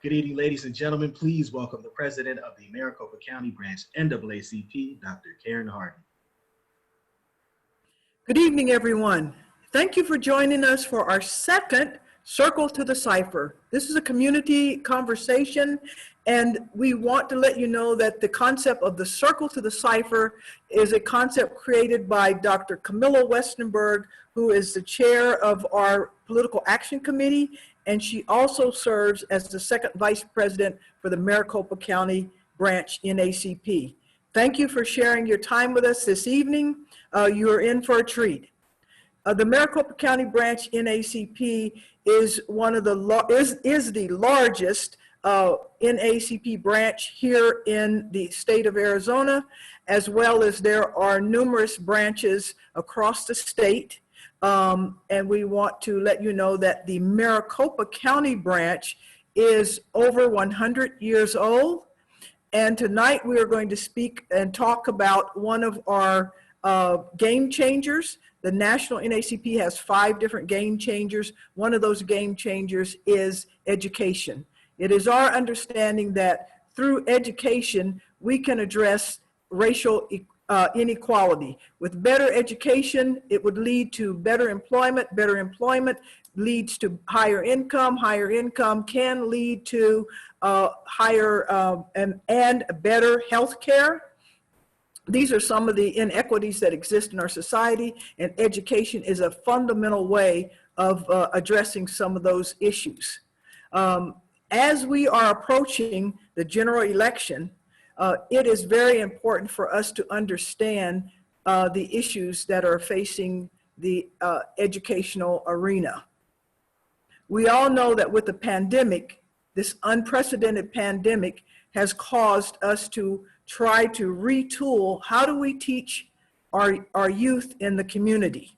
Good evening, ladies and gentlemen. Please welcome the president of the Maricopa County Branch NAACP, Dr. Karen Harden. Good evening, everyone. Thank you for joining us for our second Circle to the Cypher. This is a community conversation, and we want to let you know that the concept of the Circle to the Cypher is a concept created by Dr. Camilla Westenberg, who is the chair of our Political Action Committee, and she also serves as the second vice president for the Maricopa County Branch NAACP. Thank you for sharing your time with us this evening. You are in for a treat. The Maricopa County Branch NAACP is the largest NAACP branch here in the state of Arizona, as well as there are numerous branches across the state. And we want to let you know that the Maricopa County branch is over 100 years old. And tonight we are going to speak and talk about one of our game changers. The National NAACP has 5 different game changers. One of those game changers is education. It is our understanding that through education, we can address racial inequality. With better education, it would lead to better employment leads to higher income can lead to higher and better health care. These are some of the inequities that exist in our society, and education is a fundamental way of addressing some of those issues. As we are approaching the general election, it is very important for us to understand the issues that are facing the educational arena. We all know that with the pandemic, this unprecedented pandemic has caused us to try to retool how do we teach our youth in the community.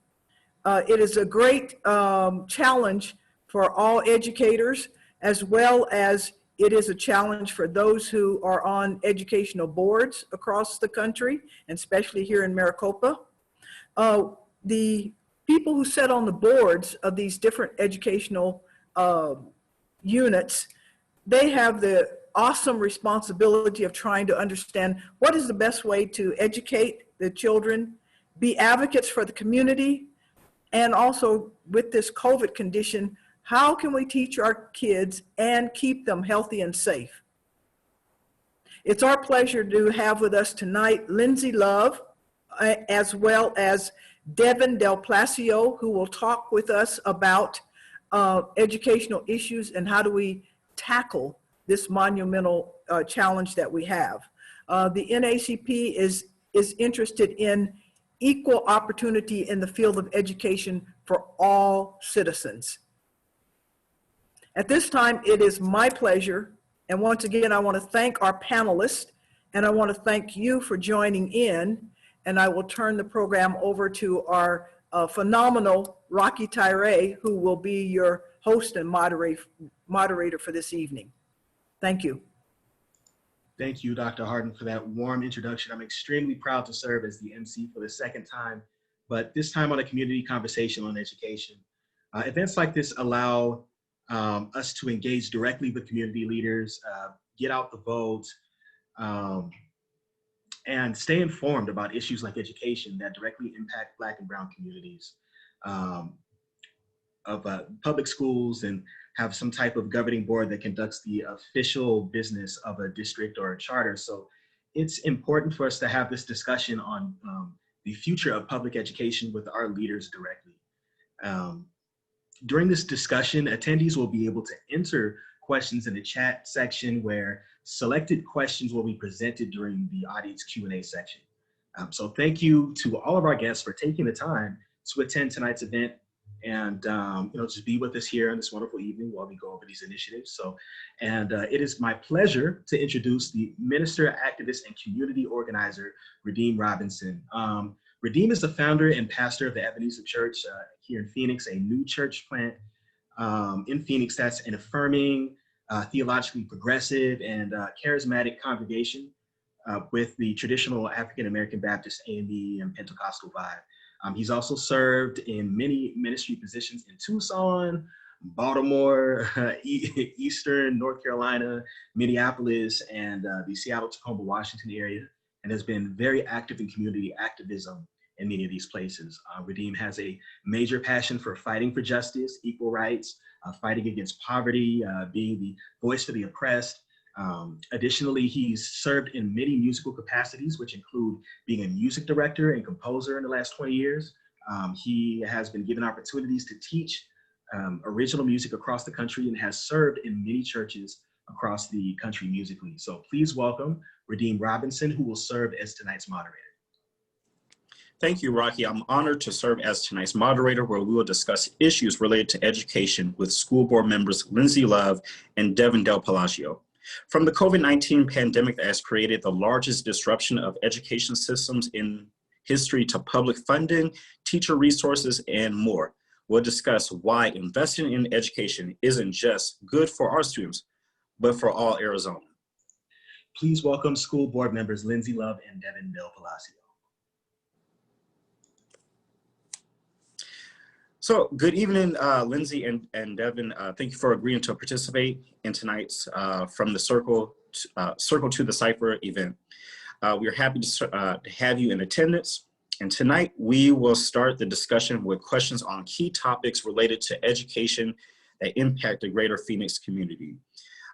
It is a great challenge for all educators, as well as it is a challenge for those who are on educational boards across the country, and especially here in Maricopa. The people who sit on the boards of these different educational units, they have the awesome responsibility of trying to understand what is the best way to educate the children, be advocates for the community, and also with this COVID condition, how can we teach our kids and keep them healthy and safe? It's our pleasure to have with us tonight Lindsay Love, as well as Devin del Palacio, who will talk with us about educational issues and how do we tackle this monumental challenge that we have. The NAACP is interested in equal opportunity in the field of education for all citizens. At this time, it is my pleasure, and once again, I want to thank our panelists, and I want to thank you for joining in, and I will turn the program over to our phenomenal Rocky Tyree, who will be your host and moderator for this evening. Thank you. Thank you, Dr. Harden, for that warm introduction. I'm extremely proud to serve as the MC for the second time, but this time on a community conversation on education. Events like this allow us to engage directly with community leaders, get out the vote, and stay informed about issues like education that directly impact Black and Brown communities of public schools, and have some type of governing board that conducts the official business of a district or a charter. So it's important for us to have this discussion on the future of public education with our leaders directly. During this discussion, attendees will be able to enter questions in the chat section, where selected questions will be presented during the audience Q&A section. So thank you to all of our guests for taking the time to attend tonight's event, and just be with us here on this wonderful evening while we go over these initiatives. It is my pleasure to introduce the minister, activist, and community organizer, Redeem Robinson. Redeem is the founder and pastor of the Ebenezer Church here in Phoenix, a new church plant in Phoenix that's an affirming, theologically progressive, and charismatic congregation with the traditional African-American Baptist A&E and Pentecostal vibe. He's also served in many ministry positions in Tucson, Baltimore, Eastern North Carolina, Minneapolis, and the Seattle, Tacoma, Washington area, and has been very active in community activism in many of these places. Redeem has a major passion for fighting for justice, equal rights, fighting against poverty, being the voice for the oppressed. Additionally, he's served in many musical capacities, which include being a music director and composer in the last 20 years. He has been given opportunities to teach original music across the country and has served in many churches across the country musically. So please welcome Redeem Robinson, who will serve as tonight's moderator. Thank you, Rocky. I'm honored to serve as tonight's moderator, where we will discuss issues related to education with school board members Lindsay Love and Devin Del Palacio. From the COVID-19 pandemic that has created the largest disruption of education systems in history to public funding, teacher resources, and more, we'll discuss why investing in education isn't just good for our students, but for all Arizona. Please welcome school board members Lindsay Love and Devin Del Palacio. So good evening, Lindsay and Devin. Thank you for agreeing to participate in tonight's From the Circle to the Cypher event. We are happy to have you in attendance. And tonight we will start the discussion with questions on key topics related to education that impact the greater Phoenix community.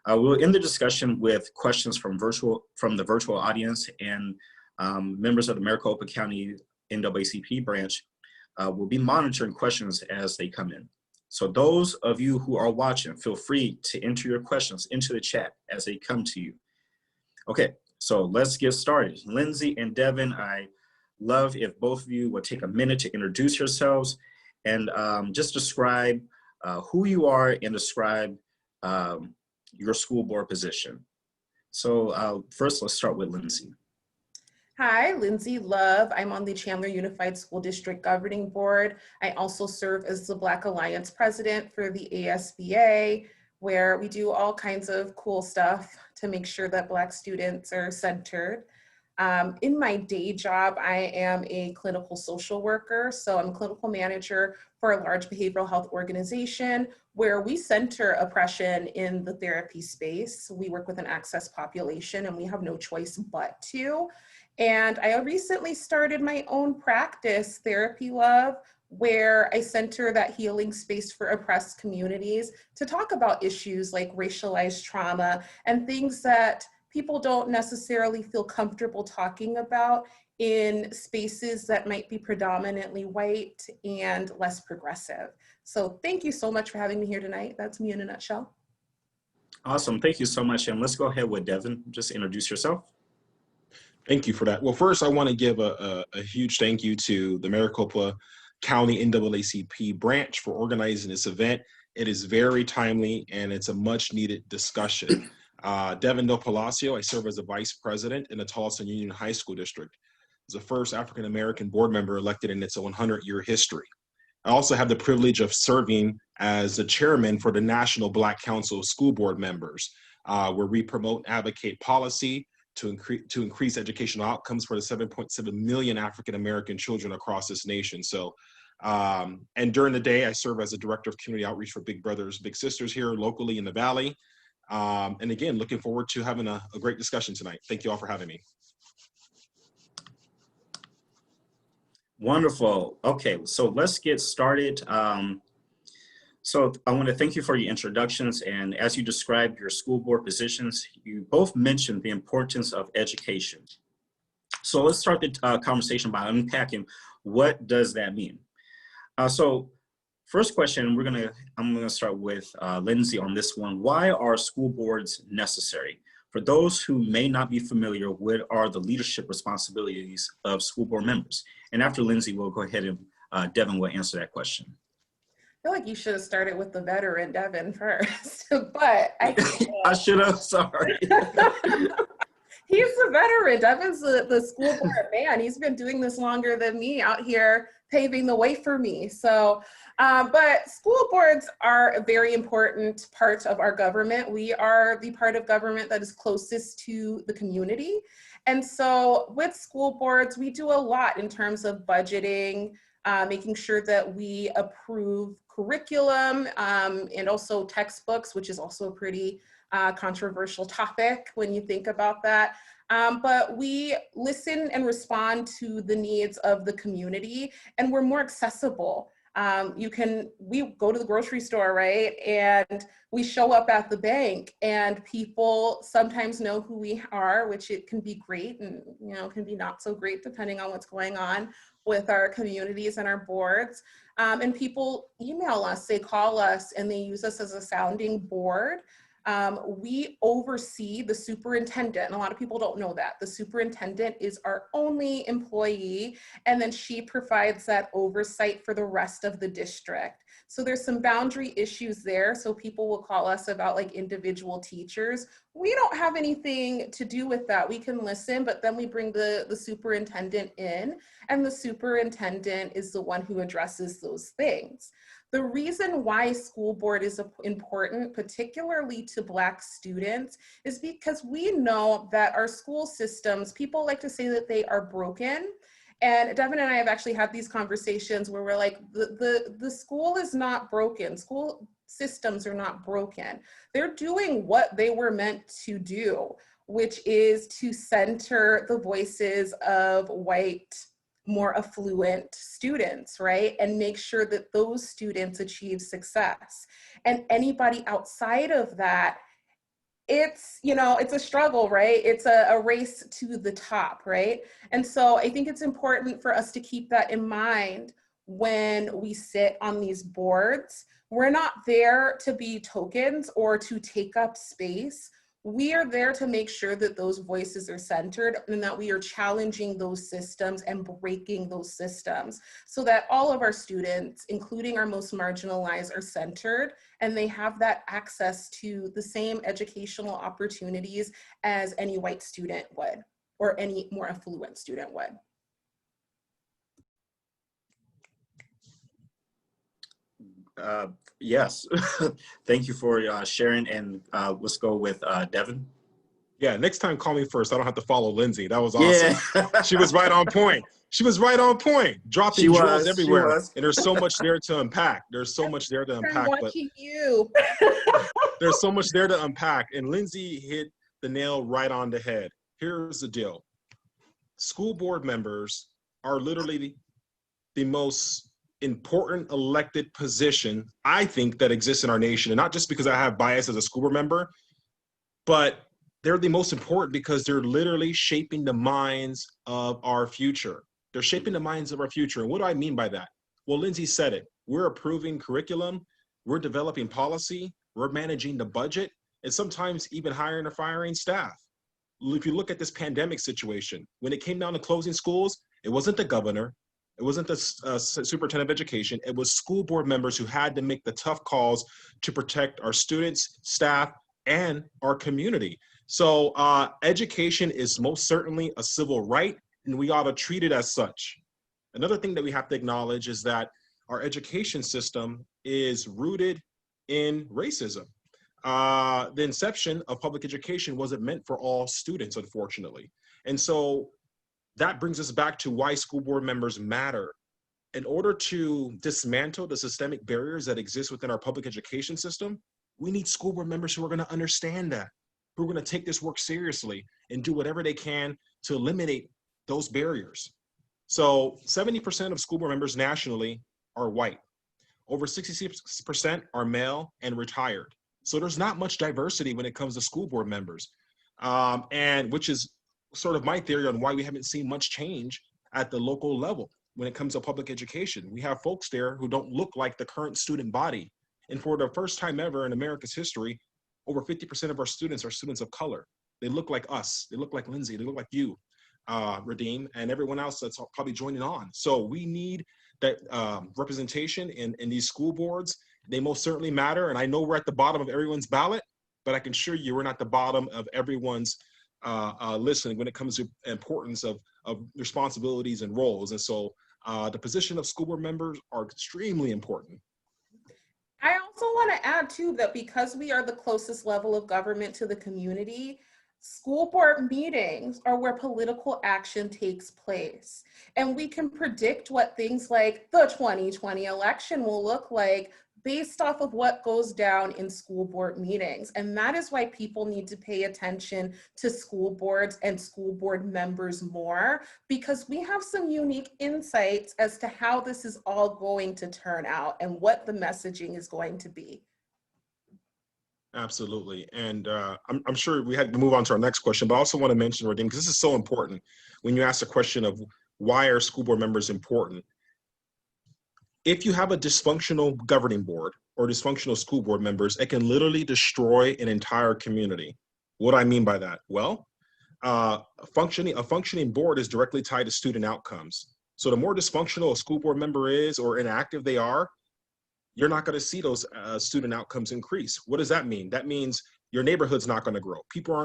We'll end the discussion with questions from the virtual audience, and members of the Maricopa County NAACP branch will be monitoring questions as they come in. So those of you who are watching, feel free to enter your questions into the chat as they come to you. Okay, so let's get started. Lindsay and Devin, I love if both of you would take a minute to introduce yourselves and just describe who you are and describe your school board position. So first, let's start with Lindsay. Hi, Lindsay Love. I'm on the Chandler Unified School District Governing Board. I also serve as the Black Alliance President for the ASBA, where we do all kinds of cool stuff to make sure that Black students are centered. In my day job, I am a clinical social worker. So I'm a clinical manager for a large behavioral health organization where we center oppression in the therapy space. We work with an access population and we have no choice but to. And I recently started my own practice, Therapy Love, where I center that healing space for oppressed communities to talk about issues like racialized trauma and things that people don't necessarily feel comfortable talking about in spaces that might be predominantly white and less progressive. So thank you so much for having me here tonight. That's me in a nutshell. Awesome, thank you so much. And let's go ahead with Devin. Just introduce yourself. Thank you for that. Well, first I want to give a huge thank you to the Maricopa County NAACP branch for organizing this event. It is very timely and it's a much needed discussion. Devin Del Palacio, I serve as a vice president in the Tolleson Union High School District. It's the first African-American board member elected in its 100-year history. I also have the privilege of serving as the chairman for the National Black Council of School Board Members, where we promote and advocate policy to increase educational outcomes for the 7.7 million African-American children across this nation. So, and during the day, I serve as a director of community outreach for Big Brothers Big Sisters here locally in the Valley. And again, looking forward to having a great discussion tonight. Thank you all for having me. Wonderful. Okay, so let's get started. So I want to thank you for your introductions. And as you described your school board positions, you both mentioned the importance of education. So let's start the conversation by unpacking what does that mean? So first question, I'm gonna start with Lindsay on this one. Why are school boards necessary? For those who may not be familiar, what are the leadership responsibilities of school board members? And after Lindsay, we'll go ahead and Devin will answer that question. I feel like you should have started with the veteran Devin first, but I should have, sorry. He's the veteran. Devin's the school board man. He's been doing this longer than me out here paving the way for me. So, but school boards are a very important part of our government. We are the part of government that is closest to the community. And so with school boards, we do a lot in terms of budgeting, making sure that we approve curriculum and also textbooks, which is also a pretty controversial topic when you think about that. But we listen and respond to the needs of the community, and we're more accessible. We go to the grocery store, right? And we show up at the bank, and people sometimes know who we are, which it can be great and, can be not so great depending on what's going on with our communities and our boards. And people email us, they call us, and they use us as a sounding board. We oversee the superintendent, and a lot of people don't know that. The superintendent is our only employee, and then she provides that oversight for the rest of the district. So there's some boundary issues there. So people will call us about like individual teachers. We don't have anything to do with that. We can listen, but then we bring the superintendent in, and the superintendent is the one who addresses those things. The reason why school board is important, particularly to Black students, is because we know that our school systems, people like to say that they are broken. And Devin and I have actually had these conversations where we're like, the school is not broken. School systems are not broken. They're doing what they were meant to do, which is to center the voices of white, more affluent students, right? And make sure that those students achieve success. And anybody outside of that, it's a struggle, right? It's a race to the top, right? And so I think it's important for us to keep that in mind when we sit on these boards. We're not there to be tokens or to take up space. We are there to make sure that those voices are centered and that we are challenging those systems and breaking those systems so that all of our students, including our most marginalized, are centered and they have that access to the same educational opportunities as any white student would or any more affluent student would. Yes, thank you for sharing, and let's go with Devin. Yeah, next time call me first. I don't have to follow Lindsay. That was awesome. Yeah. She was right on point. She was right on point, dropping jewels everywhere. And there's so much there to unpack. There's so much there to unpack. I'm watching you. There's so much there to unpack. And Lindsay hit the nail right on the head. Here's the deal. School board members are literally the most important elected position, I think, that exists in our nation. And not just because I have bias as a school board member, but they're the most important because they're literally shaping the minds of our future. They're shaping the minds of our future. And what do I mean by that? Well, Lindsay said it. We're approving curriculum, we're developing policy, we're managing the budget, and sometimes even hiring or firing staff. If you look at this pandemic situation, when it came down to closing schools, it wasn't the governor, it wasn't the superintendent of education, it was school board members who had to make the tough calls to protect our students, staff, and our community. So education is most certainly a civil right, and we ought to treat it as such. Another thing that we have to acknowledge is that our education system is rooted in racism. The inception of public education wasn't meant for all students, unfortunately. And so that brings us back to why school board members matter. In order to dismantle the systemic barriers that exist within our public education system, we need school board members who are going to understand that, who are going to take this work seriously and do whatever they can to eliminate those barriers. So 70% of school board members nationally are white. Over 66% are male and retired. So there's not much diversity when it comes to school board members, and which is sort of my theory on why we haven't seen much change at the local level when it comes to public education. We have folks there who don't look like the current student body. And for the first time ever in America's history, over 50% of our students are students of color. They look like us. They look like Lindsay. They look like you, Radim, and everyone else that's probably joining on. So we need that representation in these school boards. They most certainly matter. And I know we're at the bottom of everyone's ballot, but I can assure you we're not the bottom of everyone's listening when it comes to importance of responsibilities and roles. And so the position of school board members are extremely important. I also want to add too that because we are the closest level of government to the community, School board meetings are where political action takes place. And we can predict what things like the 2020 election will look like based off of what goes down in school board meetings. And that is why people need to pay attention to school boards and school board members more, because we have some unique insights as to how this is all going to turn out and what the messaging is going to be. Absolutely. And I'm sure we had to move on to our next question, but I also want to mention, Radim, because this is so important. When you ask the question of why are school board members important? If you have a dysfunctional governing board or dysfunctional school board members, it can literally destroy an entire community. What do I mean by that? Well, a functioning board is directly tied to student outcomes. So the more dysfunctional a school board member is or inactive they are, you're not going to see those student outcomes increase. What does that mean? That means your neighborhood's not going to grow. People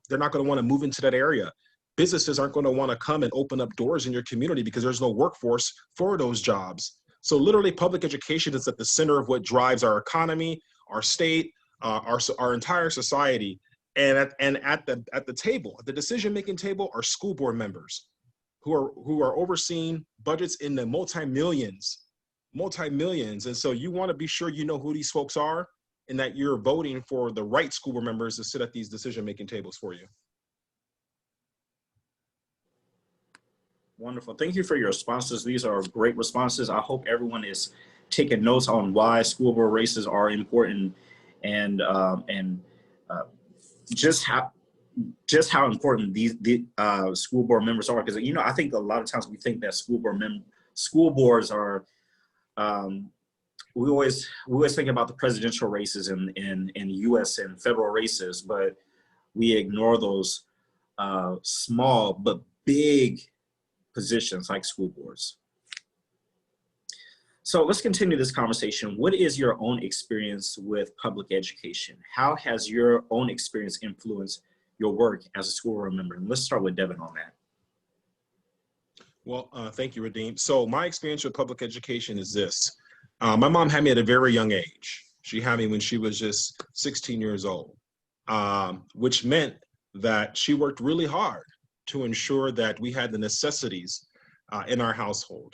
they're not going to want to move into that area. Businesses aren't going to want to come and open up doors in your community because there's no workforce for those jobs. So literally public education is at the center of what drives our economy, our state, our entire society. And at the table, at the decision-making table, are school board members who are overseeing budgets in the multi-millions. And so you want to be sure you know who these folks are and that you're voting for the right school board members to sit at these decision-making tables for you. Wonderful. Thank you for your responses. These are great responses. I hope everyone is taking notes on why school board races are important and just how important the school board members are. Because, you know, I think a lot of times we think that school boards are, we always think about the presidential races in U.S. and federal races, but we ignore those small but big positions like school boards. So let's continue this conversation. What is your own experience with public education? How has your own experience influenced your work as a school board member? And let's start with Devin on that. Well, thank you, Radim. So my experience with public education is this. My mom had me at a very young age. She had me when she was just 16 years old, which meant that she worked really hard to ensure that we had the necessities in our household.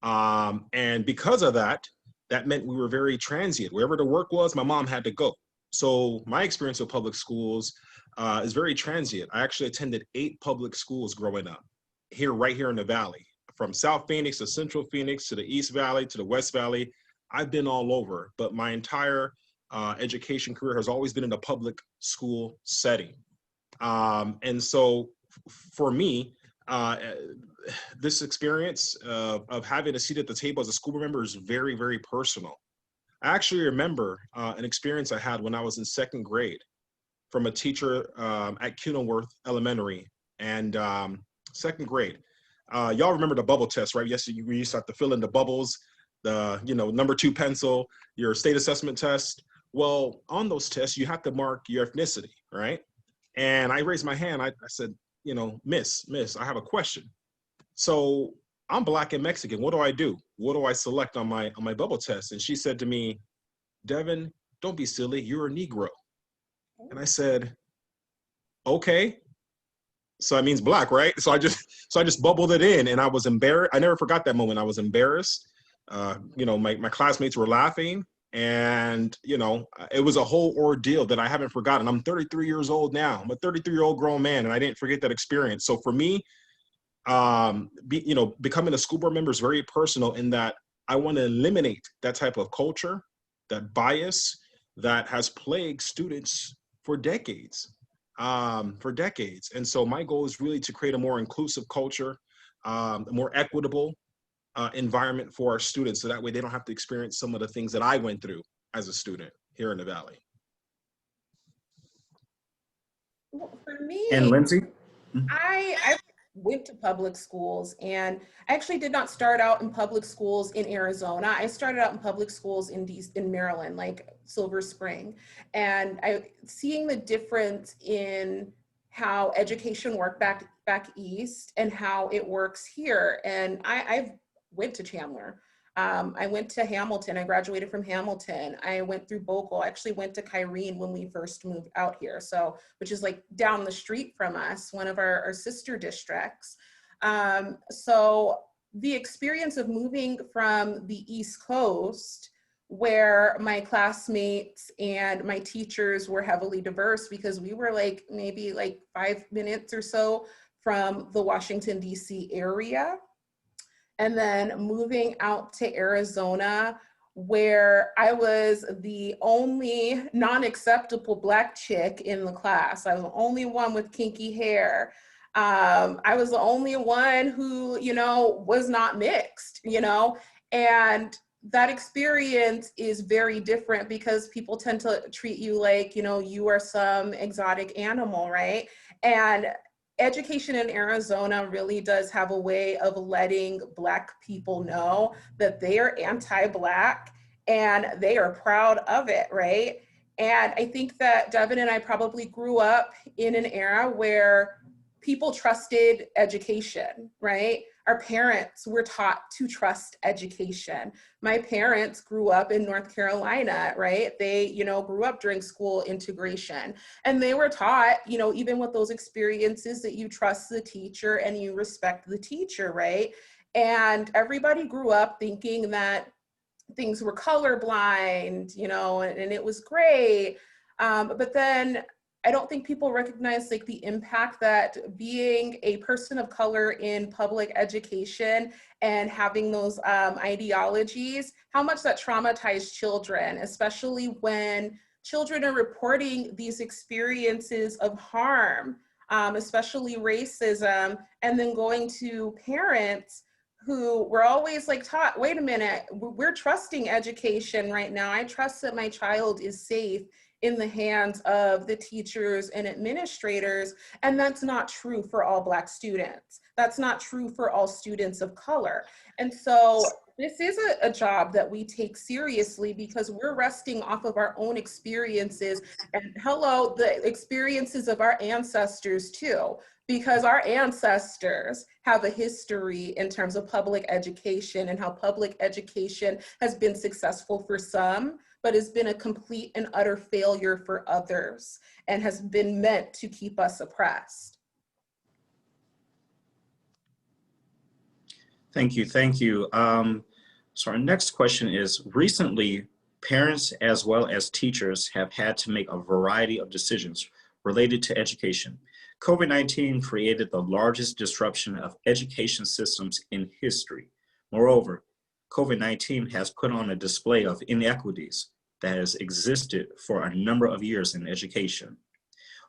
And because of that, that meant we were very transient. Wherever the work was, my mom had to go. So my experience with public schools is very transient. I actually attended 8 public schools growing up right here in the Valley, from South Phoenix to Central Phoenix to the East Valley to the West Valley. I've been all over, but my entire education career has always been in a public school setting. And so for me, this experience of having a seat at the table as a school board member is very, very personal. I actually remember an experience I had when I was in 2nd grade from a teacher at Kenilworth Elementary, and 2nd grade. Y'all remember the bubble test, right? Yes, we used to have to fill in the bubbles, the number 2 pencil, your state assessment test. Well, on those tests, you have to mark your ethnicity, right? And I raised my hand. I said, Miss, I have a question. So I'm Black and Mexican. What do I do? What do I select on my bubble test? And she said to me, Devin, don't be silly. You're a Negro. And I said, okay. So that means Black, right? So I just bubbled it in, and I was embarrassed. I never forgot that moment. I was embarrassed. My classmates were laughing. And, it was a whole ordeal that I haven't forgotten. I'm 33 years old now. I'm a 33-year-old grown man, and I didn't forget that experience. So for me, becoming a school board member is very personal in that I want to eliminate that type of culture, that bias that has plagued students for decades. And so my goal is really to create a more inclusive culture, a more equitable environment for our students, so that way they don't have to experience some of the things that I went through as a student here in the Valley. Well, for me, And Lindsay? I went to public schools, and I actually did not start out in public schools in Arizona. I started out in public schools in Maryland, like Silver Spring, and seeing the difference in how education worked back east and how it works here. And I've went to Chandler. I went to Hamilton. I graduated from Hamilton. I went through Bogle. I actually went to Kyrene when we first moved out here. So, which is like down the street from us, one of our sister districts. So the experience of moving from the East Coast, where my classmates and my teachers were heavily diverse, because we were like maybe like 5 minutes or so from the Washington, D.C. area. And then moving out to Arizona, where I was the only non-acceptable Black chick in the class. I was the only one with kinky hair. I was the only one who, you know, was not mixed, you know, and that experience is very different because people tend to treat you like, you know, you are some exotic animal, right? And education in Arizona really does have a way of letting Black people know that they are anti-Black and they are proud of it, right? And I think that Devin and I probably grew up in an era where people trusted education, right? Our parents were taught to trust education. My parents grew up in North Carolina, right? They, you know, grew up during school integration, and they were taught, you know, even with those experiences, that you trust the teacher and you respect the teacher, right? And everybody grew up thinking that things were colorblind, you know, and it was great. But then I don't think people recognize like the impact that being a person of color in public education and having those ideologies, how much that traumatized children, especially when children are reporting these experiences of harm, especially racism, and then going to parents who were always like taught, wait a minute, we're trusting education right now. I trust that my child is safe in the hands of the teachers and administrators. And that's not true for all Black students. That's not true for all students of color. And so this is a job that we take seriously because we're resting off of our own experiences and the experiences of our ancestors too, because our ancestors have a history in terms of public education and how public education has been successful for some, but has been a complete and utter failure for others and has been meant to keep us oppressed. Thank you, thank you. So our next question is, recently, parents as well as teachers have had to make a variety of decisions related to education. COVID-19 created the largest disruption of education systems in history. Moreover, COVID-19 has put on a display of inequities that has existed for a number of years in education.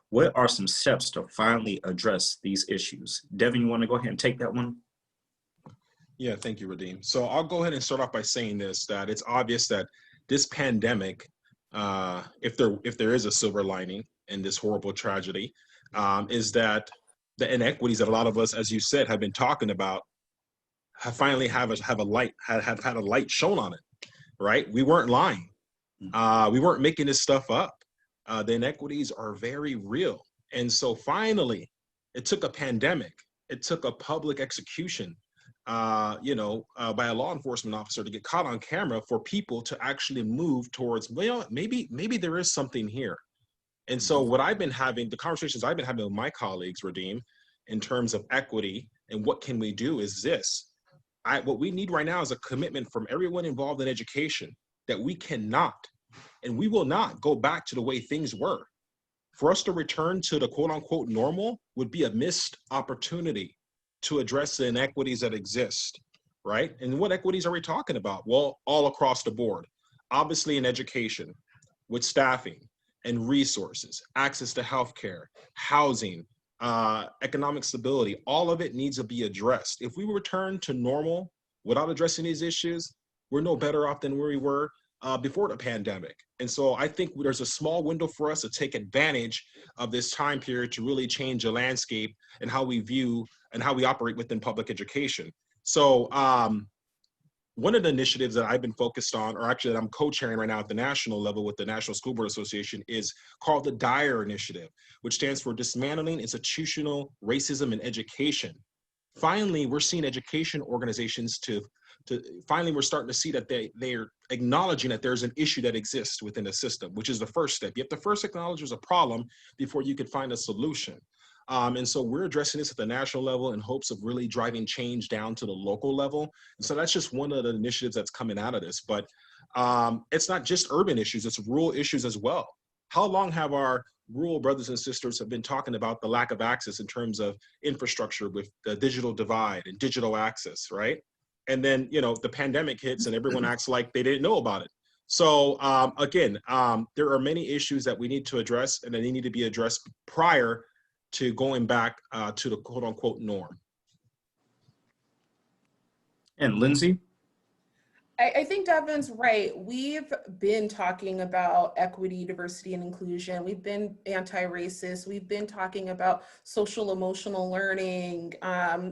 What are some steps to finally address these issues? Devin, you want to go ahead and take that one? Yeah, thank you, Radim. So I'll go ahead and start off by saying this, that it's obvious that this pandemic, if there is a silver lining in this horrible tragedy, is that the inequities that a lot of us, as you said, have been talking about, have finally had a light shown on it, right? We weren't lying. We weren't making this stuff up. The inequities are very real. And so finally, it took a pandemic, it took a public execution, by a law enforcement officer to get caught on camera for people to actually move towards, well, maybe there is something here. And so the conversations I've been having with my colleagues, Radim, in terms of equity and what can we do is this. What we need right now is a commitment from everyone involved in education that we cannot and we will not go back to the way things were. For us to return to the quote unquote normal would be a missed opportunity to address the inequities that exist, right? And what equities are we talking about? Well, all across the board. Obviously in education, with staffing and resources, access to healthcare, housing, economic stability, all of it needs to be addressed. If we return to normal without addressing these issues, we're no better off than where we were before the pandemic. And so I think there's a small window for us to take advantage of this time period to really change the landscape and how we view and how we operate within public education. So one of the initiatives that I've been focused on, or actually that I'm co-chairing right now at the national level with the National School Board Association, is called the DIRE Initiative, which stands for Dismantling Institutional Racism in Education finally we're seeing education organizations finally we're starting to see that they're acknowledging that there's an issue that exists within the system, which is the first step. You have to first acknowledge there's a problem before you could find a solution. And so we're addressing this at the national level in hopes of really driving change down to the local level. And so that's just one of the initiatives that's coming out of this. But it's not just urban issues, it's rural issues as well. How long have our rural brothers and sisters have been talking about the lack of access in terms of infrastructure with the digital divide and digital access, right? And then, you know, the pandemic hits and everyone acts like they didn't know about it. So again, there are many issues that we need to address, and they need to be addressed prior to going back to the quote unquote norm. And Lindsay? I think Devin's right. We've been talking about equity, diversity, and inclusion. We've been anti-racist. We've been talking about social emotional learning,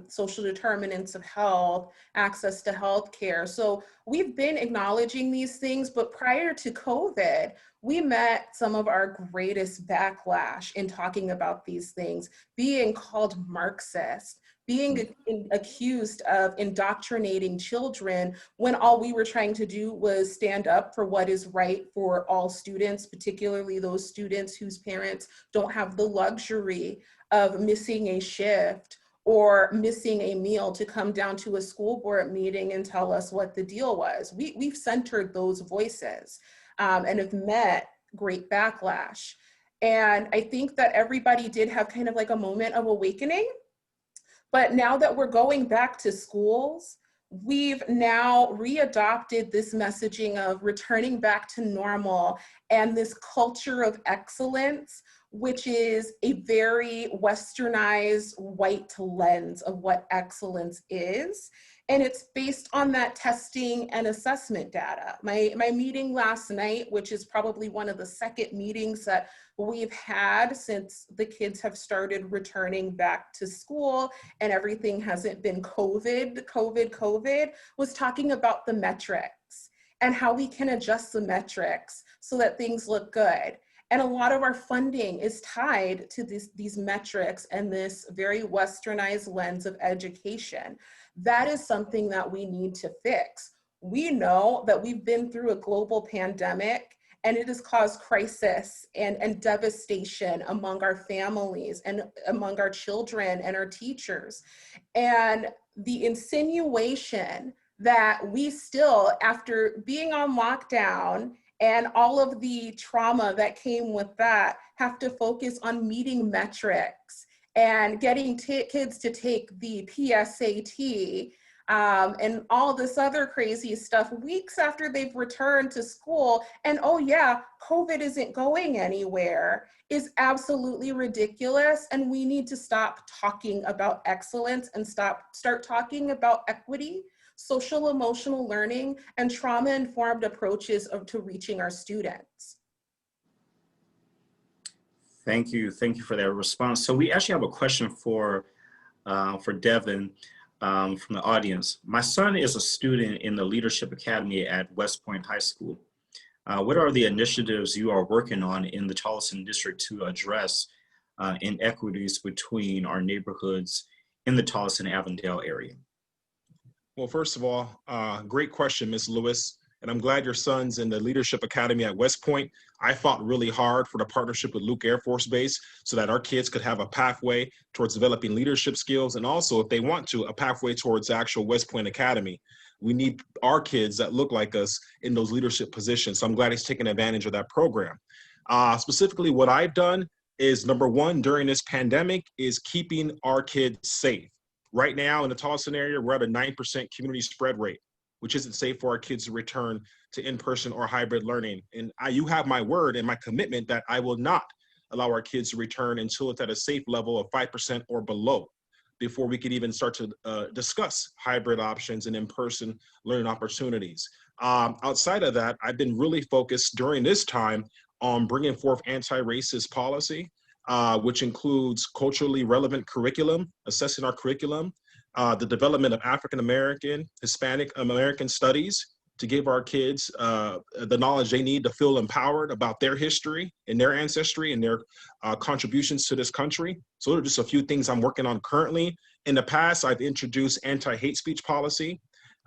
social determinants of health, access to healthcare. So we've been acknowledging these things, but prior to COVID, we met some of our greatest backlash in talking about these things, being called Marxist, being accused of indoctrinating children when all we were trying to do was stand up for what is right for all students, particularly those students whose parents don't have the luxury of missing a shift or missing a meal to come down to a school board meeting and tell us what the deal was. We've centered those voices and have met great backlash. And I think that everybody did have kind of like a moment of awakening. But now that we're going back to schools, we've now readopted this messaging of returning back to normal and this culture of excellence, which is a very westernized white lens of what excellence is. And it's based on that testing and assessment data. My meeting last night, which is probably one of the second meetings that we've had since the kids have started returning back to school and everything hasn't been COVID, was talking about the metrics and how we can adjust the metrics so that things look good. And a lot of our funding is tied to these metrics and this very westernized lens of education. That is something that we need to fix. We know that we've been through a global pandemic and it has caused crisis and devastation among our families and among our children and our teachers. And the insinuation that we still, after being on lockdown and all of the trauma that came with that, have to focus on meeting metrics and getting kids to take the PSAT and all this other crazy stuff weeks after they've returned to school. And oh yeah, COVID isn't going anywhere, is absolutely ridiculous. And we need to stop talking about excellence and start talking about equity, social emotional learning, and trauma-informed approaches to reaching our students. Thank you for that response. So we actually have a question for Devin from the audience. My son is a student in the Leadership Academy at West Point High School. What are the initiatives you are working on in the Tolleson District to address inequities between our neighborhoods in the Tolleson-Avondale area? Well, first of all, great question, Ms. Lewis. And I'm glad your son's in the Leadership Academy at West Point. I fought really hard for the partnership with Luke Air Force Base so that our kids could have a pathway towards developing leadership skills. And also, if they want to, a pathway towards the actual West Point Academy. We need our kids that look like us in those leadership positions. So I'm glad he's taking advantage of that program. Specifically, what I've done is, number one, during this pandemic, is keeping our kids safe. Right now in the Tolleson area, we're at a 9% community spread rate, which isn't safe for our kids to return to in-person or hybrid learning. And you have my word and my commitment that I will not allow our kids to return until it's at a safe level of 5% or below, before we could even start to discuss hybrid options and in-person learning opportunities. Outside of that, I've been really focused during this time on bringing forth anti-racist policy, which includes culturally relevant curriculum, assessing our curriculum, the development of African-American, Hispanic American studies to give our kids the knowledge they need to feel empowered about their history and their ancestry and their contributions to this country. So those are just a few things I'm working on currently. In the past, I've introduced anti-hate speech policy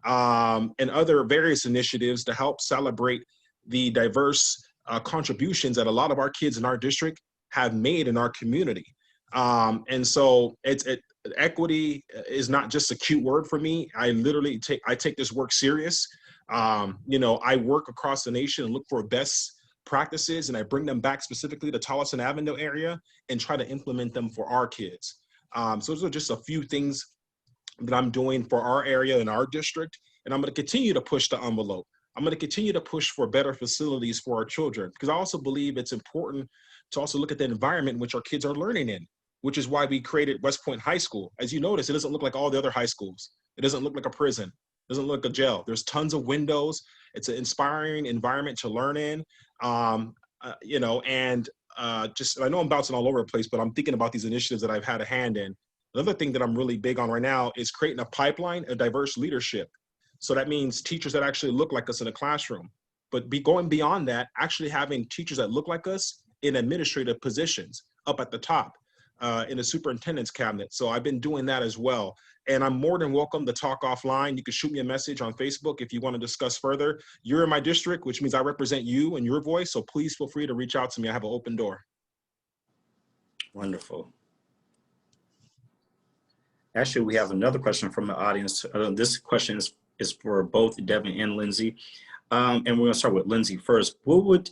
and other various initiatives to help celebrate the diverse contributions that a lot of our kids in our district have made in our community. And so equity is not just a cute word for me. I literally take this work serious. I work across the nation and look for best practices, and I bring them back specifically to Tolleson Avenue area and try to implement them for our kids. So those are just a few things that I'm doing for our area and our district. And I'm going to continue to push the envelope. I'm going to continue to push for better facilities for our children, because I also believe it's important to also look at the environment in which our kids are learning in, which is why we created West Point High School. As you notice, it doesn't look like all the other high schools. It doesn't look like a prison. It doesn't look like a jail. There's tons of windows. It's an inspiring environment to learn in. Just, I know I'm bouncing all over the place, but I'm thinking about these initiatives that I've had a hand in. Another thing that I'm really big on right now is creating a pipeline of diverse leadership. So that means teachers that actually look like us in a classroom, but going beyond that, actually having teachers that look like us in administrative positions up at the top in a superintendent's cabinet. So I've been doing that as well. And I'm more than welcome to talk offline. You can shoot me a message on Facebook if you want to discuss further. You're in my district, which means I represent you and your voice. So please feel free to reach out to me. I have an open door. Wonderful. Actually, we have another question from the audience. This question is for both Devin and Lindsay. And we're going to start with Lindsay first. What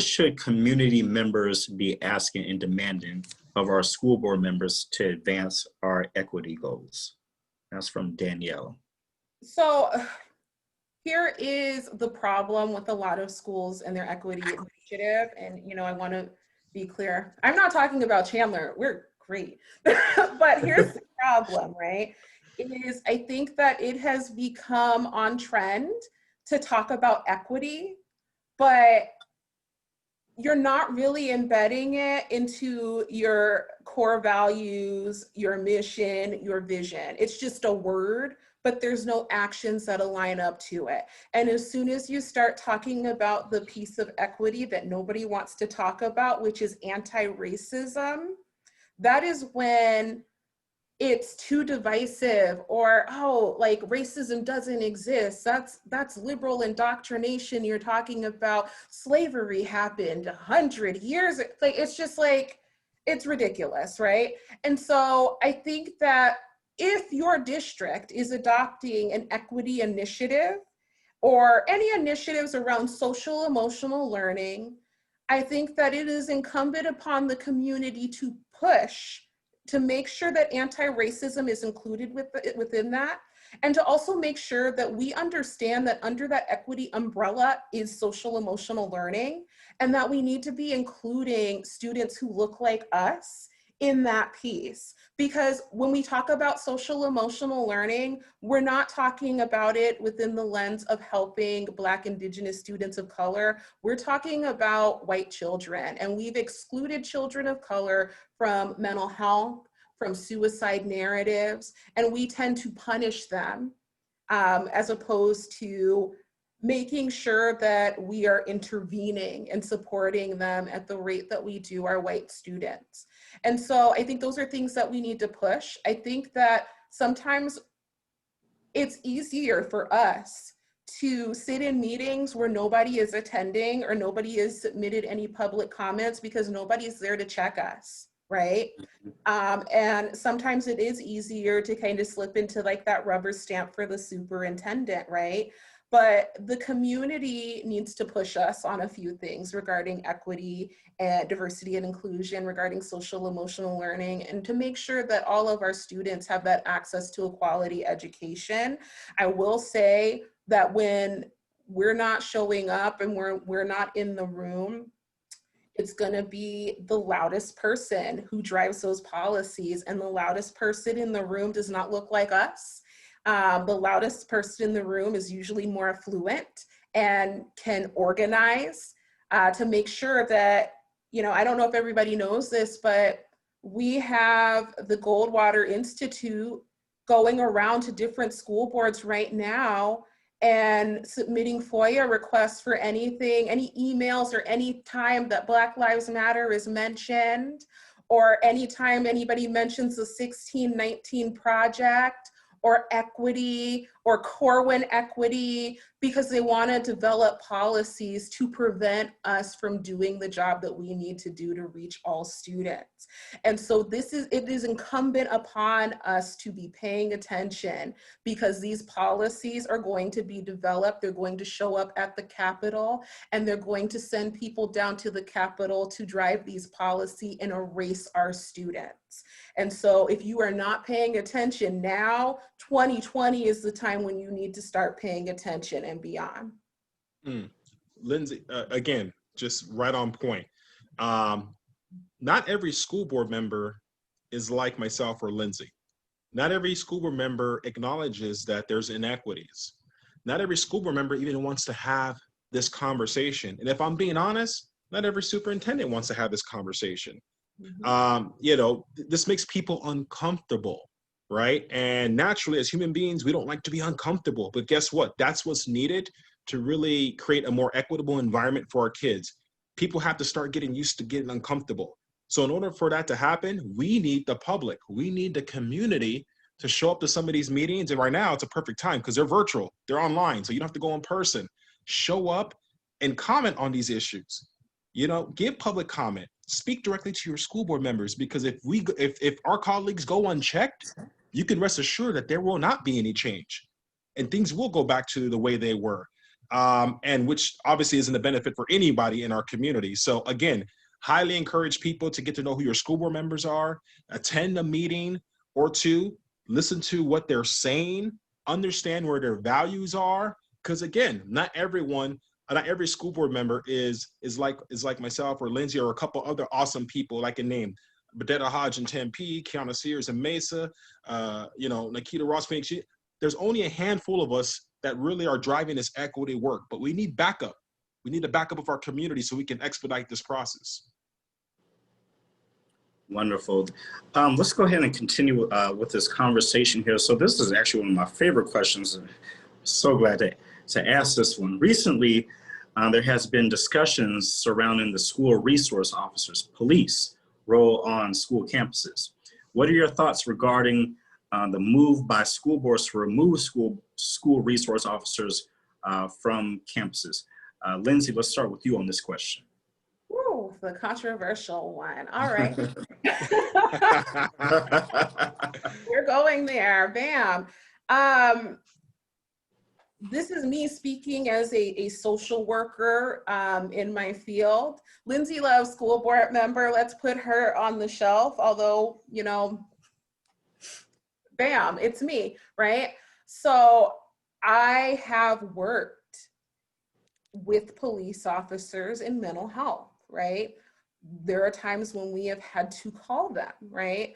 should community members be asking and demanding of our school board members to advance our equity goals? That's from Danielle. So here is the problem with a lot of schools and their equity initiative. And, I want to be clear. I'm not talking about Chandler. We're great. But here's the problem, right? I think that it has become on trend to talk about equity, but you're not really embedding it into your core values, your mission, your vision. It's just a word, but there's no actions that align up to it. And as soon as you start talking about the piece of equity that nobody wants to talk about, which is anti-racism, that is when it's too divisive, or, like racism doesn't exist. That's liberal indoctrination. You're talking about slavery happened 100 years. Like, it's just like, it's ridiculous, right? And so I think that if your district is adopting an equity initiative or any initiatives around social emotional learning, I think that it is incumbent upon the community to push to make sure that anti-racism is included within that, and to also make sure that we understand that under that equity umbrella is social emotional learning, and that we need to be including students who look like us in that piece. Because when we talk about social emotional learning, we're not talking about it within the lens of helping Black, Indigenous students of color. We're talking about white children, and we've excluded children of color from mental health, from suicide narratives, and we tend to punish them as opposed to making sure that we are intervening and supporting them at the rate that we do our white students. And so I think those are things that we need to push. I think that sometimes it's easier for us to sit in meetings where nobody is attending or nobody has submitted any public comments because nobody is there to check us, right? And sometimes it is easier to kind of slip into like that rubber stamp for the superintendent, right? But the community needs to push us on a few things regarding equity and diversity and inclusion, regarding social emotional learning, and to make sure that all of our students have that access to a quality education. I will say that when we're not showing up and we're not in the room, it's gonna be the loudest person who drives those policies, and the loudest person in the room does not look like us. The loudest person in the room is usually more affluent and can organize to make sure that, I don't know if everybody knows this, but we have the Goldwater Institute going around to different school boards right now and submitting FOIA requests for anything, any emails or any time that Black Lives Matter is mentioned, or anytime anybody mentions the 1619 project or equity or Corwin equity, because they want to develop policies to prevent us from doing the job that we need to do to reach all students. And so it is incumbent upon us to be paying attention, because these policies are going to be developed, they're going to show up at the Capitol, and they're going to send people down to the Capitol to drive these policies and erase our students. And so if you are not paying attention now, 2020 is the time when you need to start paying attention and beyond. Lindsay, again, just right on point. Not every school board member is like myself or Lindsay. Not every school board member acknowledges that there's inequities. Not every school board member even wants to have this conversation. And if I'm being honest, not every superintendent wants to have this conversation. You know, this makes people uncomfortable, right? And naturally, as human beings, we don't like to be uncomfortable. But guess what? That's what's needed to really create a more equitable environment for our kids. People have to start getting used to getting uncomfortable. So in order for that to happen, we need the public, we need the community to show up to some of these meetings. And right now it's a perfect time because they're virtual, they're online, so you don't have to go in person. Show up and comment on these issues. You know, give public comment, speak directly to your school board members, because if our colleagues go unchecked, you can rest assured that there will not be any change and things will go back to the way they were. And which obviously isn't a benefit for anybody in our community. So again, highly encourage people to get to know who your school board members are, attend a meeting or two, listen to what they're saying, understand where their values are. Because again, not every school board member is like myself or Lindsay or a couple other awesome people I can name. Bedetta Hodge in Tempe, Kiana Sears in Mesa, you know, Nikita Ross Phoenix. There's only a handful of us that really are driving this equity work, but we need backup. We need the backup of our community so we can expedite this process. Wonderful. Let's go ahead and continue with this conversation here. So this is actually one of my favorite questions. So glad to ask this one. Recently, there has been discussions surrounding the school resource officers, police, role on school campuses. What are your thoughts regarding the move by school boards to remove school resource officers from campuses? Lindsay, let's start with you on this question. Ooh, the controversial one. All right. We're going there. Bam. This is me speaking as a social worker in my field. Lindsay Love, school board member, let's put her on the shelf, although, you know, bam, it's me, right? So I have worked with police officers in mental health, right? There are times when we have had to call them, right?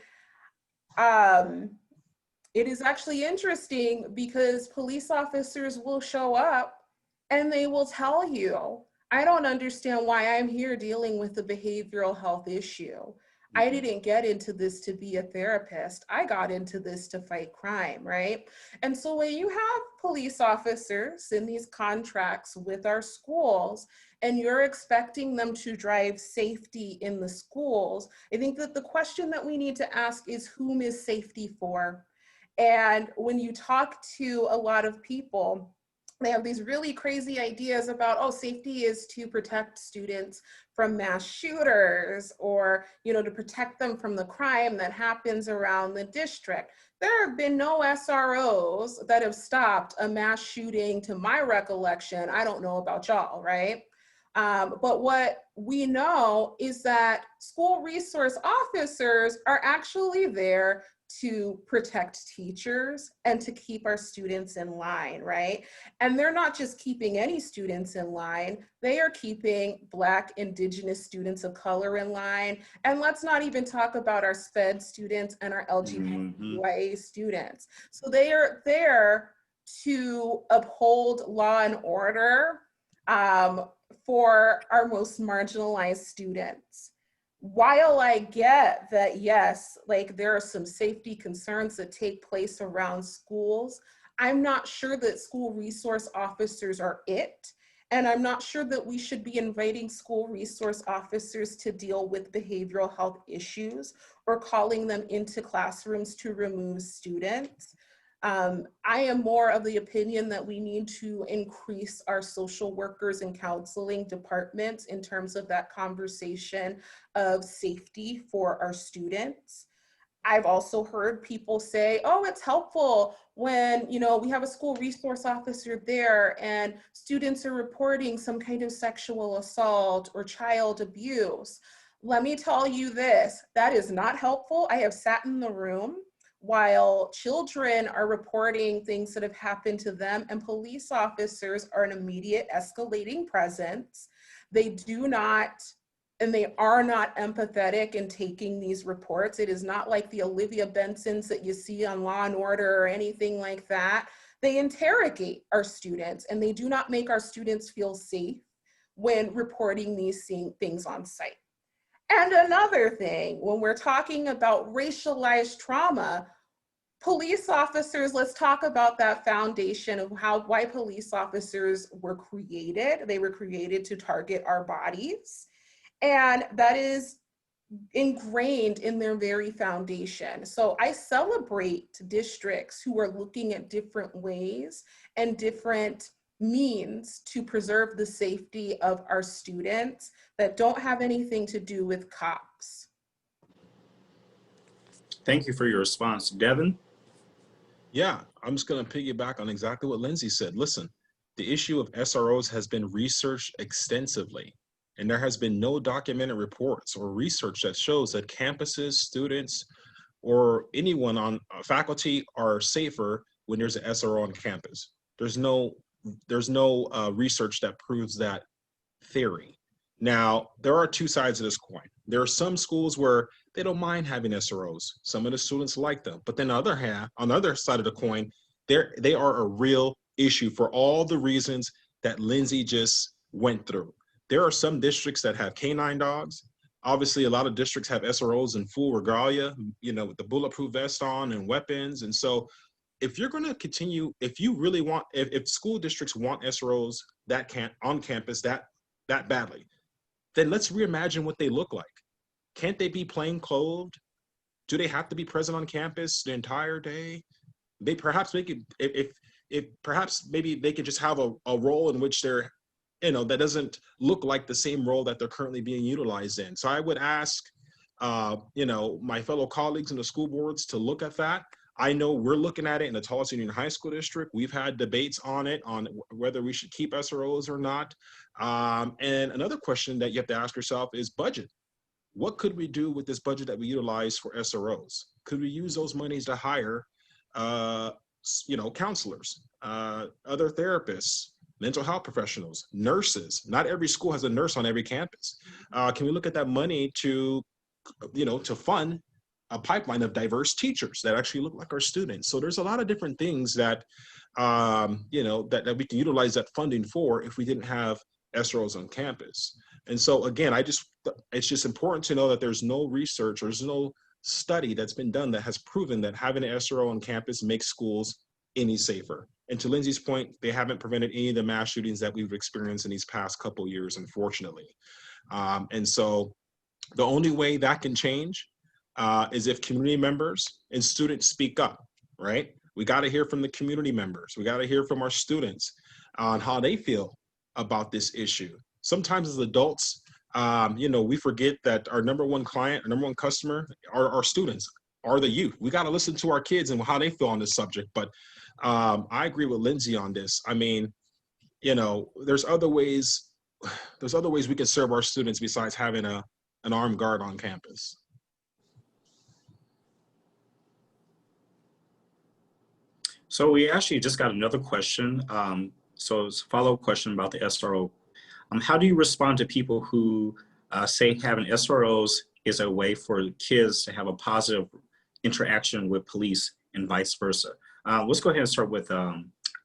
It is actually interesting because police officers will show up and they will tell you, I don't understand why I'm here dealing with a behavioral health issue. I didn't get into this to be a therapist. I got into this to fight crime, right? And so when you have police officers in these contracts with our schools, and you're expecting them to drive safety in the schools, I think that the question that we need to ask is, whom is safety for? And when you talk to a lot of people, they have these really crazy ideas about, oh, safety is to protect students from mass shooters, or, you know, to protect them from the crime that happens around the district. There have been no SROs that have stopped a mass shooting to my recollection. I don't know about y'all, right? But what we know is that school resource officers are actually there to protect teachers and to keep our students in line, right? And they're not just keeping any students in line, they are keeping Black, Indigenous students of color in line. And let's not even talk about our SPED students and our LGBTQIA students. So they are there to uphold law and order for our most marginalized students. While I get that, yes, like there are some safety concerns that take place around schools, I'm not sure that school resource officers are it. And I'm not sure that we should be inviting school resource officers to deal with behavioral health issues or calling them into classrooms to remove students. I am more of the opinion that we need to increase our social workers and counseling departments in terms of that conversation of safety for our students. I've also heard people say, oh, it's helpful when, you know, we have a school resource officer there and students are reporting some kind of sexual assault or child abuse. Let me tell you this, that is not helpful. I have sat in the room while children are reporting things that have happened to them, and police officers are an immediate escalating presence. They do not, and they are not empathetic in taking these reports. It is not like the Olivia Bensons that you see on Law and Order or anything like that. They interrogate our students, and they do not make our students feel safe when reporting these things on site. And another thing, when we're talking about racialized trauma, police officers, let's talk about that foundation of why police officers were created. They were created to target our bodies. And that is ingrained in their very foundation. So I celebrate districts who are looking at different ways and different means to preserve the safety of our students that don't have anything to do with cops. Thank you for your response. Devin? Yeah, I'm just going to piggyback on exactly what Lindsay said. Listen, the issue of SROs has been researched extensively, and there has been no documented reports or research that shows that campuses, students, or anyone on faculty are safer when there's an SRO on campus. There's no research that proves that theory. Now, there are two sides of this coin. There are some schools where they don't mind having SROs. Some of the students like them. But then on the other side of the coin, they are a real issue for all the reasons that Lindsay just went through. There are some districts that have canine dogs. Obviously, a lot of districts have SROs in full regalia, you know, with the bulletproof vest on and weapons. And so if you're going to continue, if you really want, if school districts want SROs on campus that badly, then let's reimagine what they look like. Can't they be plain clothed? Do they have to be present on campus the entire day? Perhaps maybe they could just have a role in which they're, you know, that doesn't look like the same role that they're currently being utilized in. So I would ask, you know, my fellow colleagues in the school boards to look at that. I know we're looking at it in the Tulsa Union High School District. We've had debates on it, on whether we should keep SROs or not. And another question that you have to ask yourself is budget. What could we do with this budget that we utilize for SROs? Could we use those monies to hire, you know, counselors, other therapists, mental health professionals, nurses? Not every school has a nurse on every campus. Can we look at that money to, you know, to fund a pipeline of diverse teachers that actually look like our students? So there's a lot of different things that, you know, that we can utilize that funding for if we didn't have SROs on campus. And so again, it's just important to know that there's no research or there's no study that's been done that has proven that having an SRO on campus makes schools any safer. And to Lindsay's point, they haven't prevented any of the mass shootings that we've experienced in these past couple of years, unfortunately. And so the only way that can change is if community members and students speak up, right? We got to hear from the community members. We got to hear from our students on how they feel about this issue. Sometimes as adults, you know, we forget that our number one client, our number one customer, are our students, are the youth. We got to listen to our kids and how they feel on this subject. But I agree with Lindsay on this. I mean, you know, there's other ways we can serve our students besides having an armed guard on campus. So we actually just got another question. So it's a follow-up question about the SRO. How do you respond to people who say having SROs is a way for kids to have a positive interaction with police and vice versa? Let's go ahead and start with